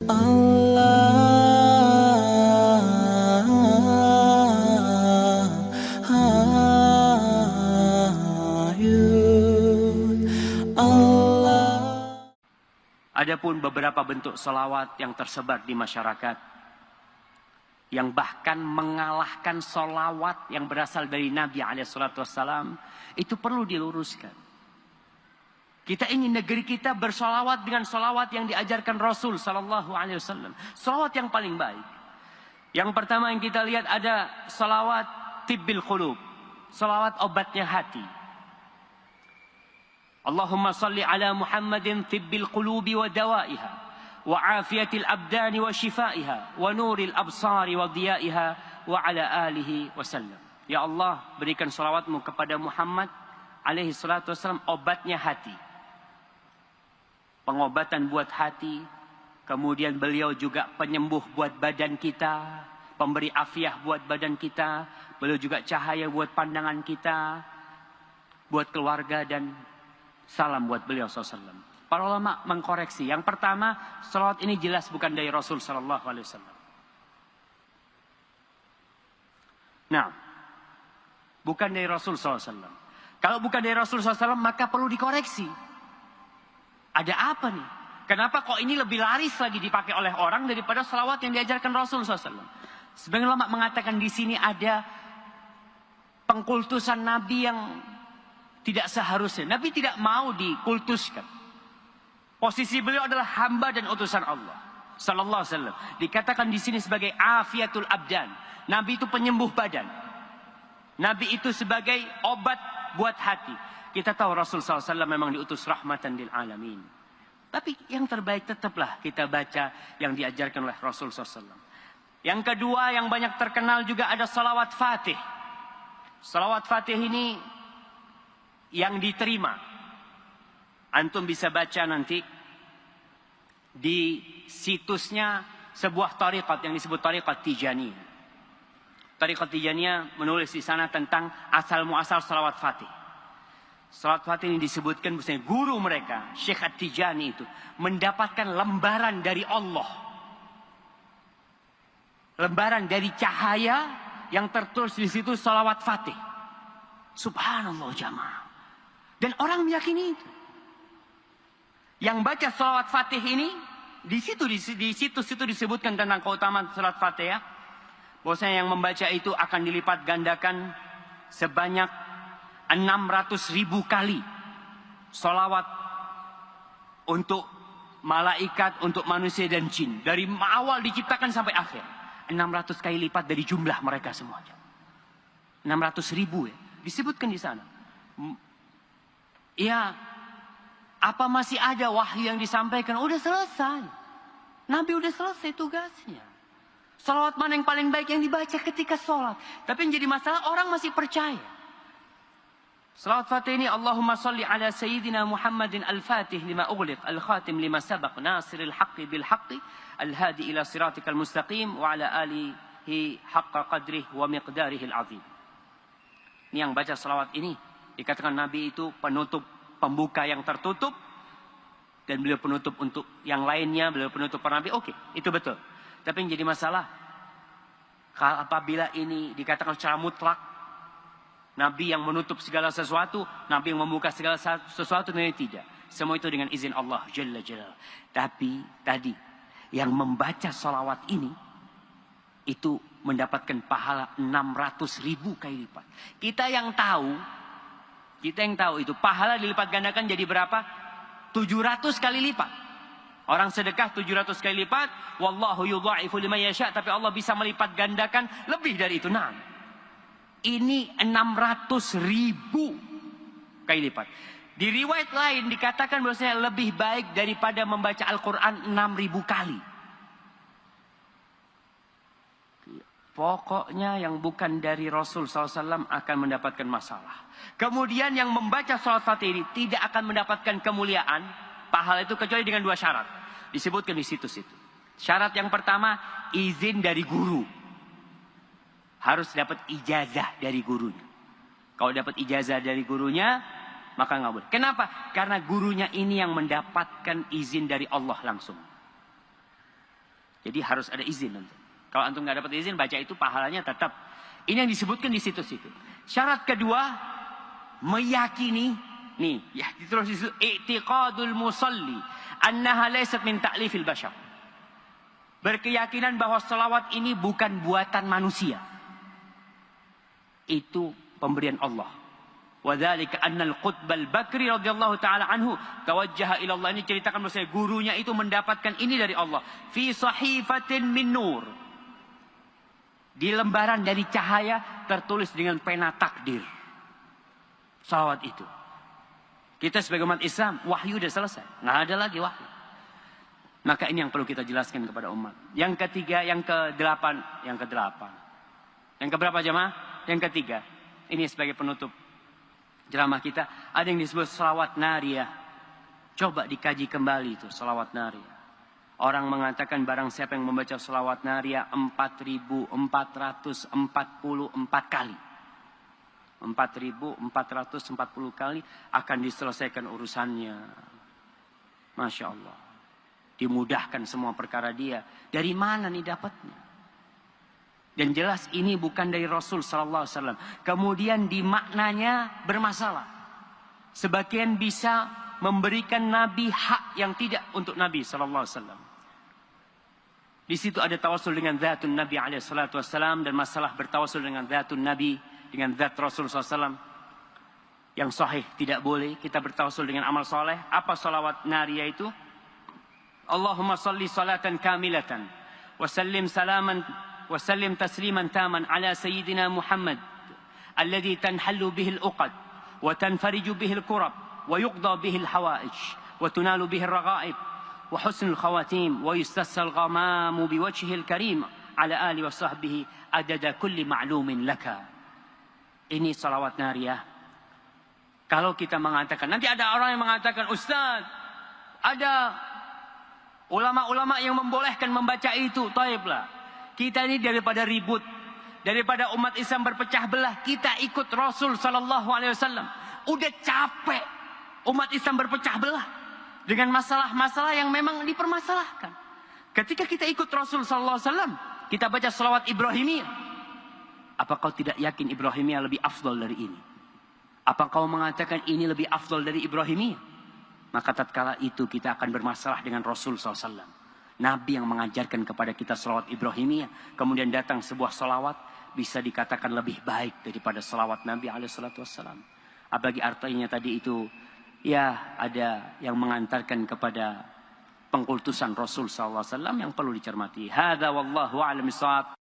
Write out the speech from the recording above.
Adapun beberapa bentuk salawat yang tersebar di masyarakat, yang bahkan mengalahkan salawat yang berasal dari Nabi SAW, itu perlu diluruskan. Kita ingin negeri kita bersalawat dengan salawat yang diajarkan Rasul SAW. Salawat yang paling baik. Yang pertama yang kita lihat ada salawat tibbil qulub, salawat obatnya hati. Allahumma salli ala Muhammadin tibbil qulubi wa dawaiha wa afiyatil abdani wa shifaiha wa nuril absari wa diyaiha wa ala alihi wasallam. Ya Allah, berikan salawatmu kepada Muhammad alaihi salatu wasallam, obatnya hati, pengobatan buat hati. Kemudian beliau juga penyembuh buat badan kita, pemberi afiah buat badan kita. Beliau juga cahaya buat pandangan kita, buat keluarga, dan salam buat beliau SAW. Para ulama mengkoreksi. Yang pertama, salawat ini jelas bukan dari Rasul SAW. Nah, bukan dari Rasul SAW. Kalau bukan dari Rasul SAW, maka perlu dikoreksi. Ada apa nih? Kenapa kok ini lebih laris lagi dipakai oleh orang daripada salawat yang diajarkan Rasul SAW? Sebagian ulama mengatakan di sini ada pengkultusan Nabi yang tidak seharusnya. Nabi tidak mau dikultuskan. Posisi beliau adalah hamba dan utusan Allah sallallahu alaihi wasallam. Dikatakan di sini sebagai afiatul abdan. Nabi itu penyembuh badan. Nabi itu sebagai obat buat hati. Kita tahu Rasul sallallahu alaihi wasallam memang diutus rahmatan lil alamin. Tapi yang terbaik tetaplah kita baca yang diajarkan oleh Rasul sallallahu alaihi wasallam. Yang kedua yang banyak terkenal juga ada salawat Fatih. Salawat Fatih ini yang diterima, antum bisa baca nanti di situsnya sebuah tariqat yang disebut tariqat Tijaniyah. Tariqat Tijaniyah menulis di sana tentang asal muasal salawat Fatih. Salawat Fatih ini disebutkan bahwasanya guru mereka Syekh At-Tijani itu mendapatkan lembaran dari Allah, lembaran dari cahaya yang tertulis di situ salawat Fatih. Subhanallah jamaah. Dan orang meyakini itu. Yang baca salawat Fatih ini, di situs itu disebutkan tentang keutamaan salawat Fatih ya. Bahwasanya yang membaca itu akan dilipat gandakan sebanyak 600.000 kali salawat untuk malaikat, untuk manusia dan jin. Dari awal diciptakan sampai akhir. 600 kali lipat dari jumlah mereka semuanya. 600.000 ya. Disebutkan di sana. Ya, apa masih ada wahyu yang disampaikan? Udah selesai. Nabi udah selesai tugasnya. Salawat mana yang paling baik yang dibaca ketika sholat? Tapi yang jadi masalah orang masih percaya. Salawat Fatih ini, Allahumma salli ala Sayyidina Muhammadin al-Fatih lima ughliq, al-Khatim lima sabaq, nasiril haqqi bil haqqi, al-hadi ila siratikal mustaqim, wa ala alihi haqqa qadrih wa miqdarihil azim. Ini yang baca salawat ini. Dikatakan Nabi itu penutup, pembuka yang tertutup. Dan beliau penutup untuk yang lainnya. Beliau penutup para Nabi. Oke, itu betul. Tapi yang jadi masalah, apabila ini dikatakan secara mutlak, Nabi yang menutup segala sesuatu, Nabi yang membuka segala sesuatu, ini tidak. Semua itu dengan izin Allah Jalla Jalla. Tapi tadi, yang membaca salawat ini, itu mendapatkan pahala 600.000 kali lipat. Kita yang tahu itu pahala dilipat gandakan jadi berapa? 700 kali lipat. Orang sedekah 700 kali lipat, wallahu yudha'ifu liman yasha', tapi Allah bisa melipat gandakan lebih dari itu. Nah, ini 600.000 kali lipat. Di riwayat lain dikatakan bahwasanya lebih baik daripada membaca Al-Qur'an 6.000 kali. Pokoknya yang bukan dari Rasul SAW akan mendapatkan masalah. Kemudian yang membaca salawat Fatih ini tidak akan mendapatkan kemuliaan, pahala itu kecuali dengan 2 syarat. Disebutkan di situs itu. Syarat yang pertama, izin dari guru. Harus dapat ijazah dari gurunya. Kalau dapat ijazah dari gurunya, maka nggak boleh. Kenapa? Karena gurunya ini yang mendapatkan izin dari Allah langsung. Jadi harus ada izin nanti. Kalau antum nggak dapat izin baca itu pahalanya tetap. Ini yang disebutkan di situ-situ. Syarat kedua, meyakini nih ya terus disebut i'tiqadul musalli annaha laysat min ta'lifil bashar. Berkeyakinan bahwa selawat ini bukan buatan manusia. Itu pemberian Allah. Wadzalika annal Qutbal Bakri radhiyallahu taala anhu tawajjaha ila Allah. Ini ceritakan bahwa gurunya itu mendapatkan ini dari Allah. Fi sahifatin min nur. Di lembaran dari cahaya tertulis dengan pena takdir. Salawat itu. Kita sebagai umat Islam, wahyu sudah selesai. Nggak ada lagi wahyu. Maka ini yang perlu kita jelaskan kepada umat. Yang ketiga, yang ke-8. Yang keberapa jemaah? Yang ketiga. Ini sebagai penutup ceramah kita. Ada yang disebut salawat nariyah. Coba dikaji kembali itu salawat nariyah. Orang mengatakan barang siapa yang membaca salawat nariyah 4.444 kali. 4.440 kali akan diselesaikan urusannya. Masya Allah. Dimudahkan semua perkara dia. Dari mana nih dapatnya? Dan jelas ini bukan dari Rasul sallallahu alaihi wasallam. Kemudian di maknanya bermasalah. Sebagian bisa memberikan Nabi hak yang tidak untuk Nabi sallallahu alaihi wasallam. Di situ ada tawasul dengan zatun Nabi alaihi salatu wasallam dan masalah bertawasul dengan zatun Nabi dengan zat Rasul sallallahu alaihi wasallam. Yang sahih tidak boleh kita bertawasul dengan amal soleh. Apa salawat nariyah itu? Allahumma salli salatan kamilatan wa sallim tasliman taman ala sayyidina Muhammad alladhi tanhallu bihi al-uqad wa tanfariju bihi al-kurab wa yuqda bihi al-hawaij wa tunalu bihi al-raghaib wa husnul khawatim wa yustassal ghamamu biwajhihi al-karim ala ali wa sahbihi adada kulli ma'lumin laka. Ini salawat nariyah. Kalau kita mengatakan, nanti ada orang yang mengatakan, Ustaz, ada ulama-ulama yang membolehkan membaca itu. Taiblah. Kita ini daripada ribut, daripada umat Islam berpecah belah, kita ikut Rasul sallallahu alaihi wasallam. Udah capek umat Islam berpecah belah dengan masalah-masalah yang memang dipermasalahkan. Ketika kita ikut Rasul sallallahu alaihi wasallam, kita baca selawat Ibrahimiyah. Apa kau tidak yakin Ibrahimiyah lebih afdal dari ini? Apa kau mengatakan ini lebih afdal dari Ibrahimiyah? Maka tatkala itu kita akan bermasalah dengan Rasul SAW. Nabi yang mengajarkan kepada kita salawat Ibrahimiyah. Kemudian datang sebuah salawat. Bisa dikatakan lebih baik daripada salawat Nabi SAW. Apalagi artinya tadi itu. Ya ada yang mengantarkan kepada pengkultusan Rasul SAW. Yang perlu dicermati. Hadza wallahu a'lam bishawab.